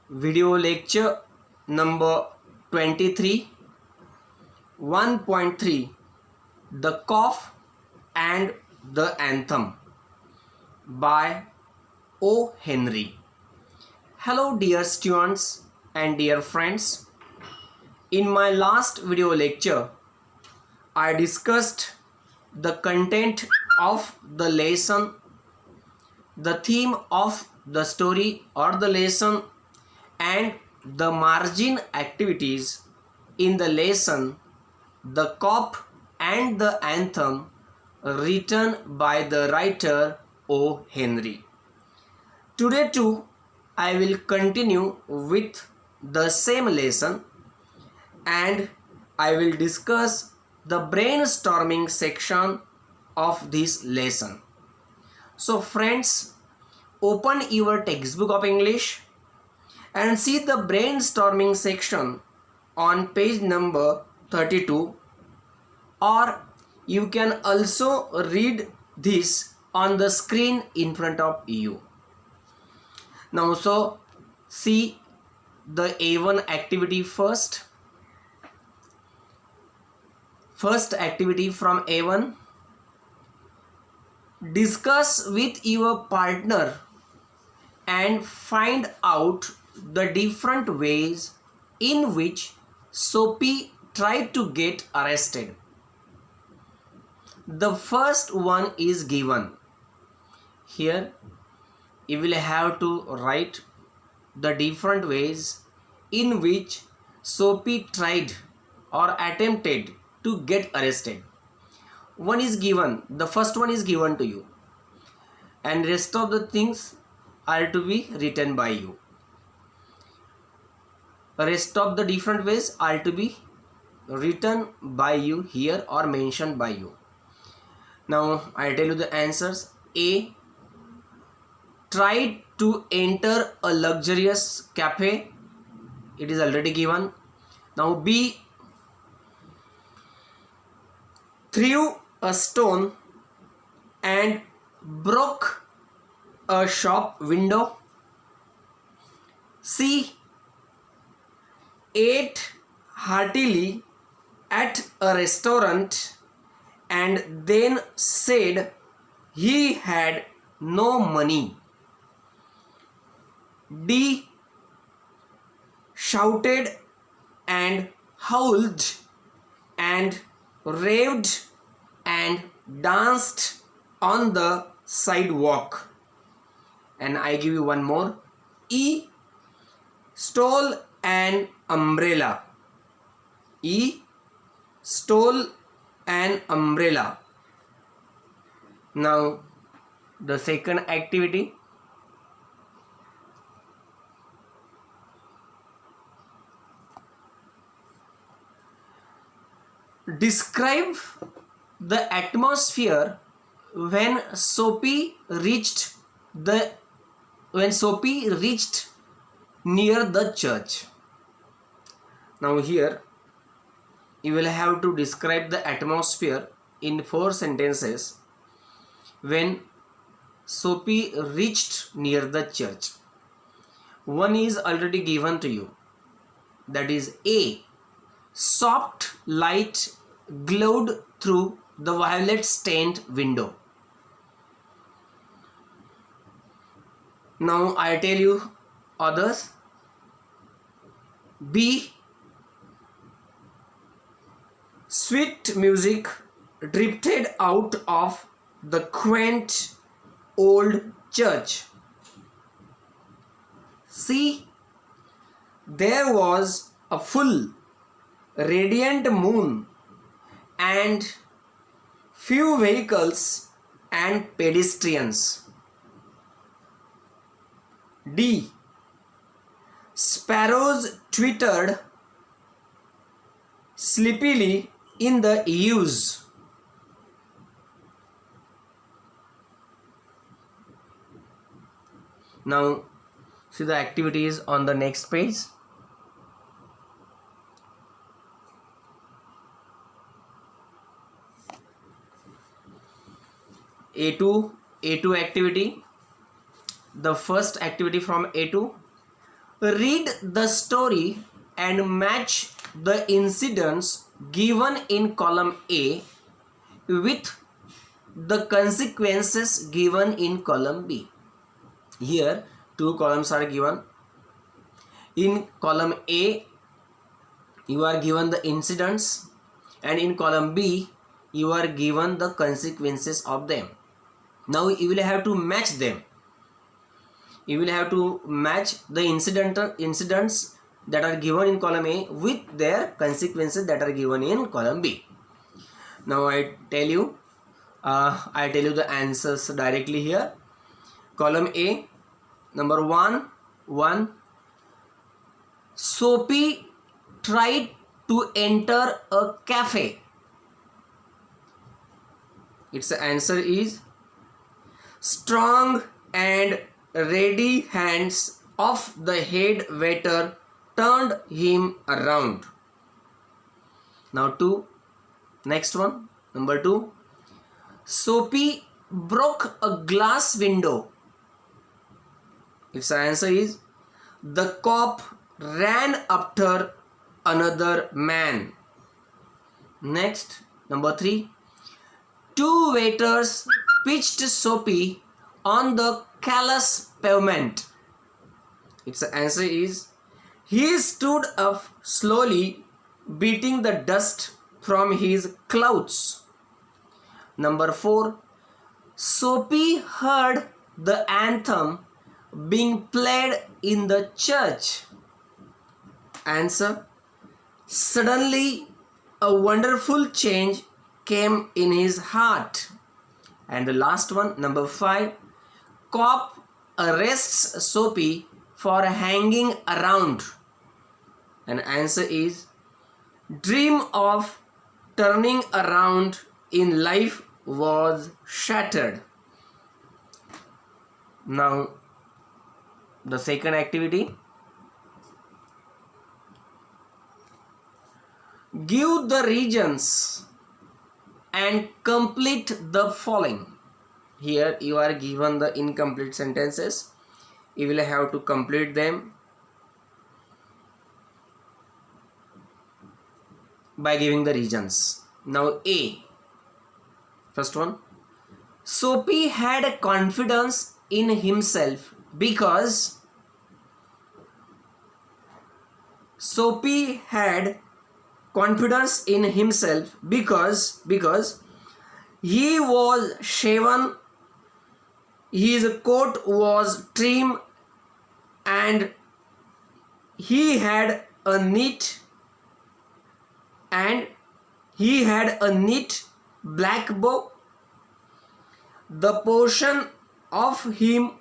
Video lecture number 23, 1.3, The Cough and the Anthem by O. Henry. Hello dear students and dear friends. In my last video lecture, I discussed the content of the lesson, the theme of the story or the lesson, and the margin activities in the lesson, The Cough and the Anthem, written by the writer O. Henry. Today too, I will continue with the same lesson and I will discuss the brainstorming section of this lesson. So friends, open your textbook of English and see the brainstorming section on page number 32, or you can also read this on the screen in front of you. Now so see the A1 activity first. First activity from A1. Discuss with your partner and find out the different ways in which Soapy tried to get arrested. The first one is given. Here you will have to write the different ways in which Soapy tried or attempted to get arrested. One is given, the first one is given to you, and rest of the things are to be written by you. Rest of the different ways are to be written by you here or mentioned by you. Now I tell you the answers. A. Tried to enter a luxurious cafe. It is already given. Now B. Threw a stone and broke a shop window. C. Ate heartily at a restaurant and then said he had no money. D. Shouted and howled and raved and danced on the sidewalk. And I give you one more. E. Stole an umbrella. E. Stole an umbrella. Now the second activity. Describe the atmosphere when Soapy reached near the church. Now here you will have to describe the atmosphere in 4 sentences when Soapy reached near the church. One is already given to you, that is A. Soft light glowed through the violet stained window. Now I tell you others. B. Sweet music drifted out of the quaint old church. C. There was a full radiant moon and few vehicles and pedestrians. D. Sparrows twittered sleepily in the eaves. Now see the activities on the next page. A2 activity. The first activity from A2. Read the story and match the incidents given in column A with the consequences given in column B. Here two columns are given. In column A you are given the incidents, and in column B you are given the consequences of them. Now you will have to match them. You will have to match the incidents that are given in column A with their consequences that are given in column B. Now I tell you the answers directly here. Column A, number 1. Soapy tried to enter a cafe. Its answer is strong and ready hands of the head waiter turned him around. Now next one, number 2. Soapy broke a glass window. Its answer is the cop ran after another man. Next, number 3. 2 waiters pitched Soapy on the callous pavement. Its answer is he stood up slowly, beating the dust from his clothes. Number 4. Soapy heard the anthem being played in the church. Answer: suddenly a wonderful change came in his heart. And the last one, number 5. Cop arrests Soapy for hanging around. And answer is dream of turning around in life was shattered. Now the second activity. Give the regions and complete the following. Here you are given the incomplete sentences. You will have to complete them by giving the regions. Now A, first one. Soapy had confidence in himself because Soapy had confidence in himself because he was shaven, his coat was trim, and he had a neat black bow. The portion of him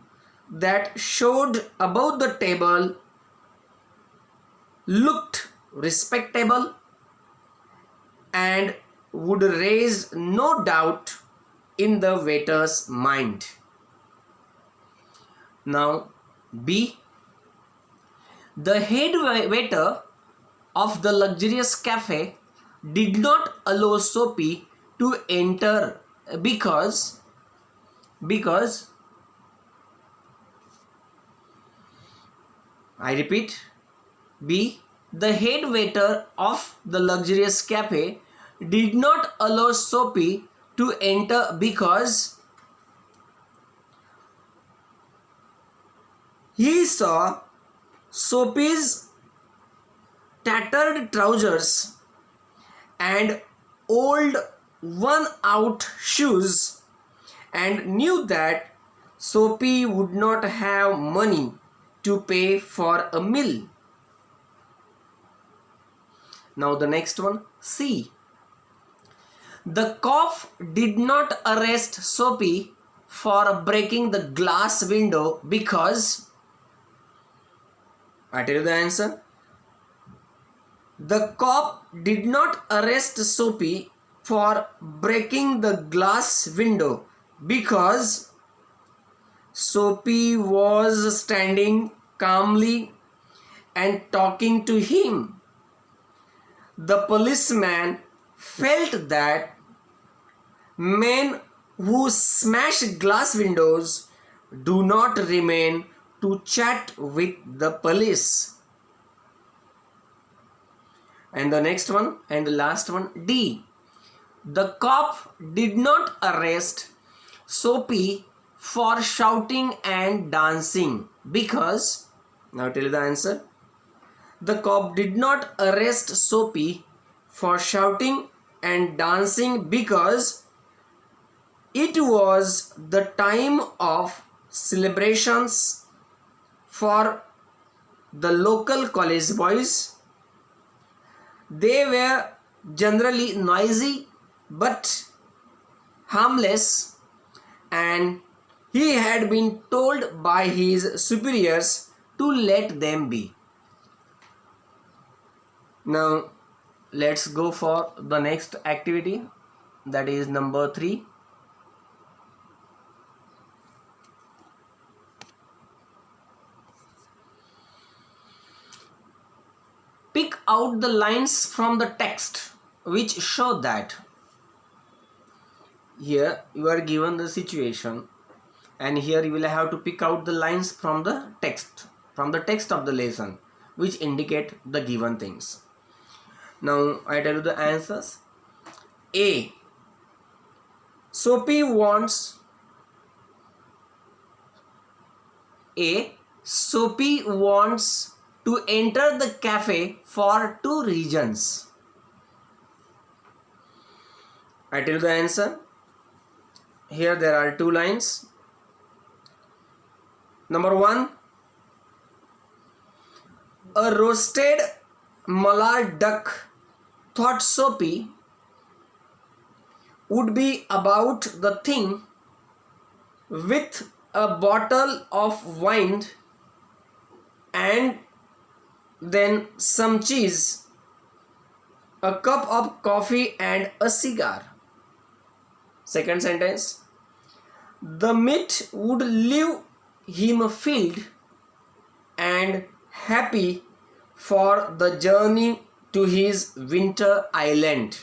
that showed above the table looked respectable and would raise no doubt in the waiter's mind. Now B. The head waiter of the luxurious cafe did not allow Soapy to enter because I repeat, B. The head waiter of the luxurious cafe did not allow Soapy to enter because he saw Soapy's tattered trousers and old worn-out shoes and knew that Soapy would not have money to pay for a meal. Now the next one, C. The cop did not arrest Soapy for breaking the glass window because I tell you the answer. The cop did not arrest Soapy for breaking the glass window because Soapy was standing calmly and talking to him. The policeman felt that men who smash glass windows do not remain to chat with the police. And the next one and the last one, D. The cop did not arrest Soapy for shouting and dancing because, now tell you the answer. The cop did not arrest Soapy for shouting and dancing because it was the time of celebrations for the local college boys. They were generally noisy but harmless, and he had been told by his superiors to let them be. Now let's go for the next activity, that is number 3. Pick out the lines from the text which show that. Here you are given the situation, and here you will have to pick out the lines from the text of the lesson which indicate the given things. Now I tell you the answers. A. Soapy wants to enter the cafe for 2 reasons. I tell you the answer. Here there are 2 lines. Number 1, a roasted mallard duck thought Soapy would be about the thing with a bottle of wine and then some cheese, a cup of coffee and a cigar. Second sentence, the meat would leave him filled and happy for the journey to his winter island.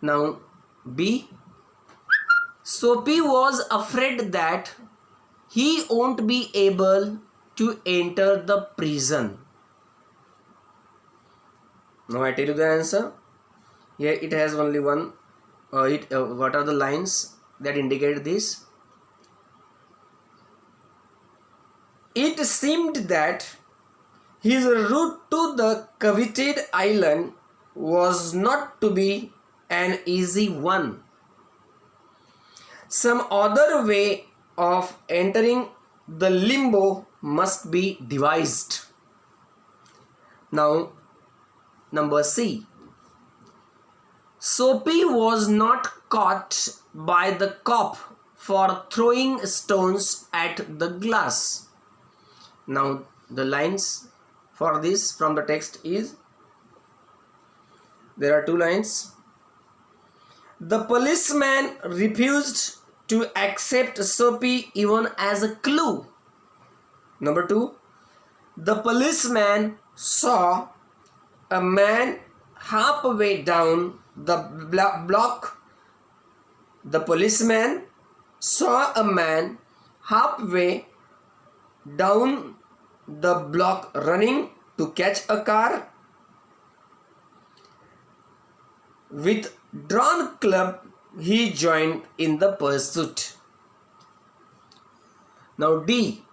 Now B. Soapy was afraid that he won't be able to enter the prison. Now I tell you the answer. Here it has only one. What are the lines that indicate this? It seemed that his route to the coveted island was not to be an easy one. Some other way of entering the limbo must be devised. Now, number C. Soapy was not caught by the cop for throwing stones at the glass. Now, the lines for this from the text is, there are 2 lines. The policeman refused to accept Soapy even as a clue. Number 2, the policeman saw a man halfway down the block. The policeman saw a man halfway down the block running to catch a car. With drawn club, he joined in the pursuit. Now D.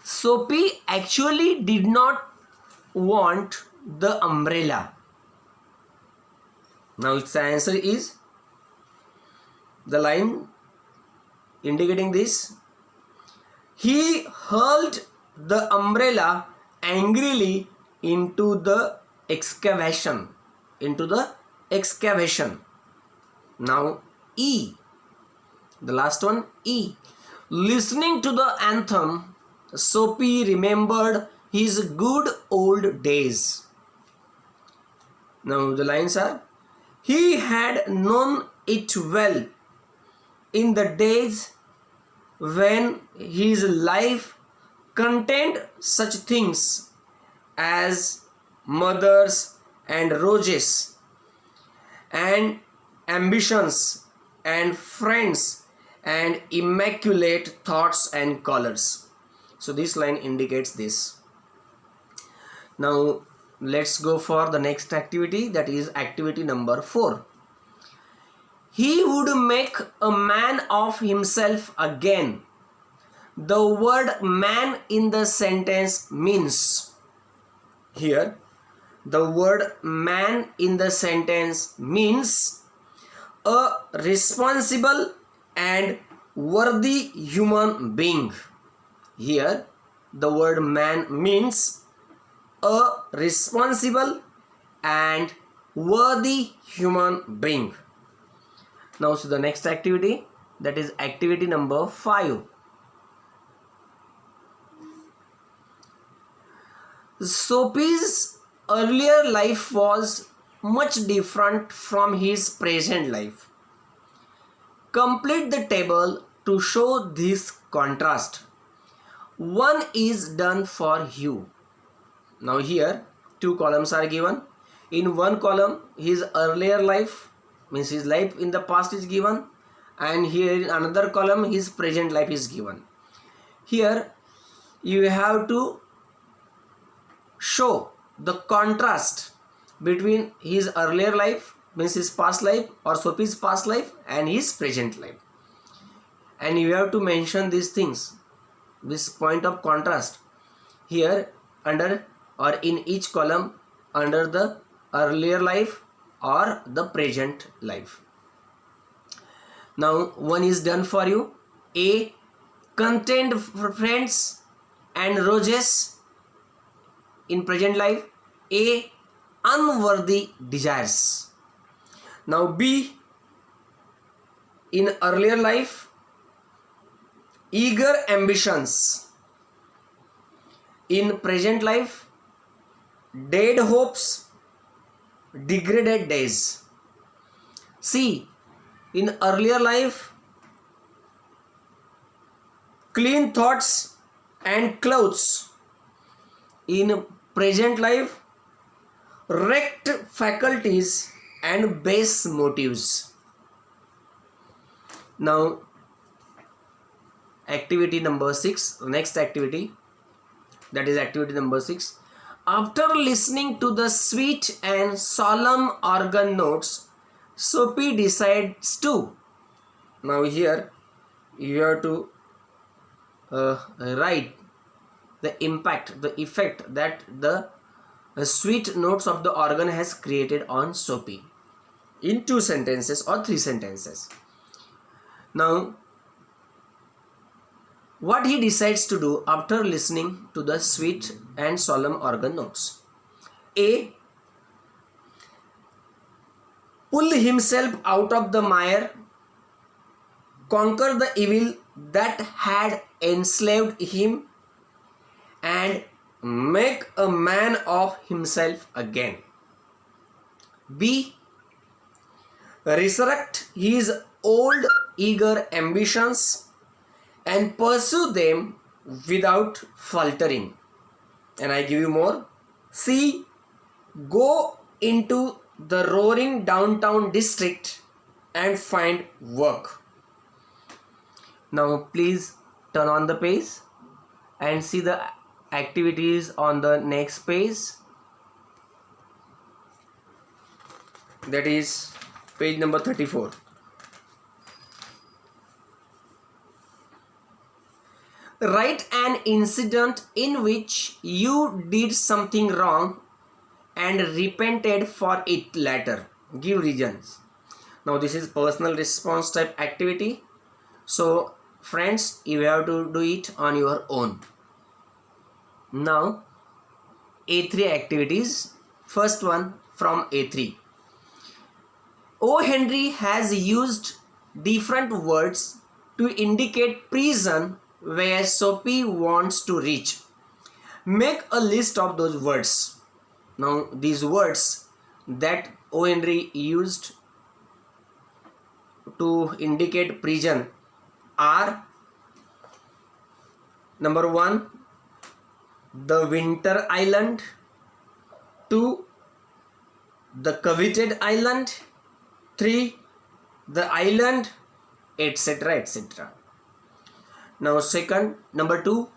Soapy actually did not want the umbrella. Now its answer is, the line indicating this, he hurled the umbrella angrily into the excavation. Now E. The last one, E. Listening to the anthem, Soapy remembered his good old days. Now the lines are, he had known it well in the days when his life contained such things as mothers and roses and ambitions and friends and immaculate thoughts and colors. So this line indicates this. Now let's go for the next activity, that is activity number 4. He would make a man of himself again. The word man in the sentence means, here the word man in the sentence means a responsible and worthy human being. Here the word man means a responsible and worthy human being. Now so the next activity, that is activity number 5. Soapy's earlier life was much different from his present life. Complete the table to show this contrast. 1 is done for you. Now here 2 columns are given. In one column his earlier life, means his life in the past is given, and here in another column his present life is given. Here you have to show the contrast between his earlier life, means his past life or Soapy's past life, and his present life, and you have to mention these things, this point of contrast here under or in each column under the earlier life or the present life. Now 1 is done for you. A contained friends and roses in present life. A unworthy desires. Now B in earlier life eager ambitions. In present life dead hopes, degraded days. C in earlier life clean thoughts and clothes. In present life wrecked faculties and base motives. Now activity number 6, next activity, that is activity number 6. After listening to the sweet and solemn organ notes, Soapy decides to. Now here you have to write the impact, the effect that the sweet notes of the organ has created on Soapy in 2 sentences or 3 sentences. Now what he decides to do after listening to the sweet and solemn organ notes. A. Pull himself out of the mire, conquer the evil that had enslaved him, and make a man of himself again. B. Resurrect his old eager ambitions and pursue them without faltering. And I give you more. C. Go into the roaring downtown district and find work. Now please turn on the page and see the activities on the next page, that is page number 34. Write an incident in which you did something wrong and repented for it later. Give reasons. Now this is personal response type activity. So friends, you have to do it on your own. Now A3 activities. First one from A3. O. Henry has used different words to indicate prison where Soapy wants to reach. Make a list of those words. Now these words that O. Henry used to indicate prison are: number 1, the winter island; 2, the coveted island; 3, the island; etc. etc. Now number 2,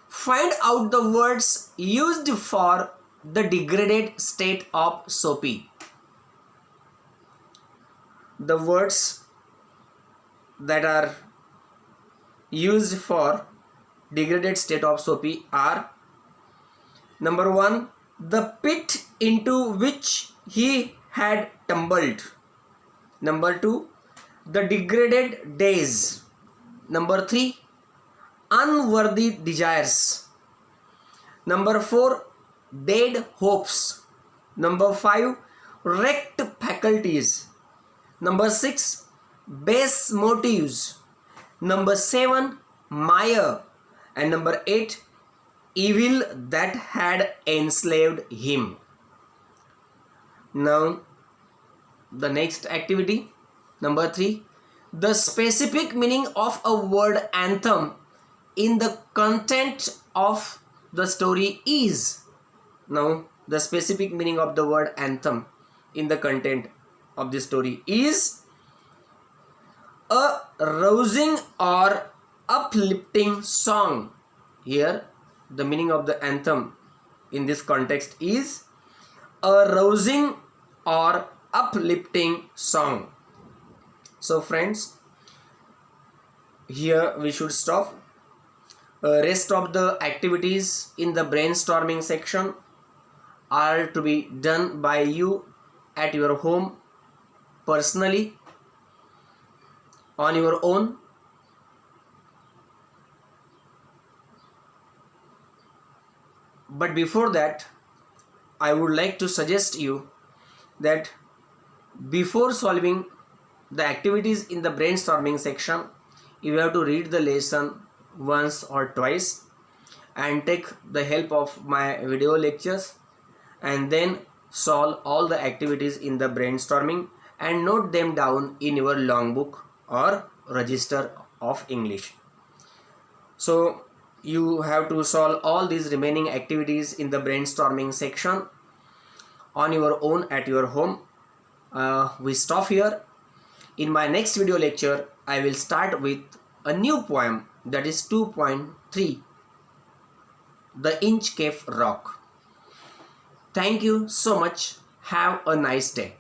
find out the words used for the degraded state of Soapy. The words that are used for degraded state of Soapy are: number 1, the pit into which he had tumbled. Number 2, the degraded days. Number 3, unworthy desires. Number 4, dead hopes. Number 5, wrecked faculties. Number 6, base motives. Number 7, mire. And number 8, evil that had enslaved him. Now, the next activity, number 3, the specific meaning of a word anthem in the content of the story is. Now, the specific meaning of the word anthem in the content of the story is a rousing or uplifting song. Here, the meaning of the anthem in this context is a rousing or uplifting song. So friends, here we should stop. Rest of the activities in the brainstorming section are to be done by you at your home, personally, on your own. But before that, I would like to suggest you that before solving the activities in the brainstorming section, you have to read the lesson once or twice and take the help of my video lectures, and then solve all the activities in the brainstorming and note them down in your logbook or register of English. So you have to solve all these remaining activities in the brainstorming section on your own at your home. We stop here. In my next video lecture, I will start with a new poem, that is 2.3, The Inch Cave Rock. Thank you so much. Have a nice day.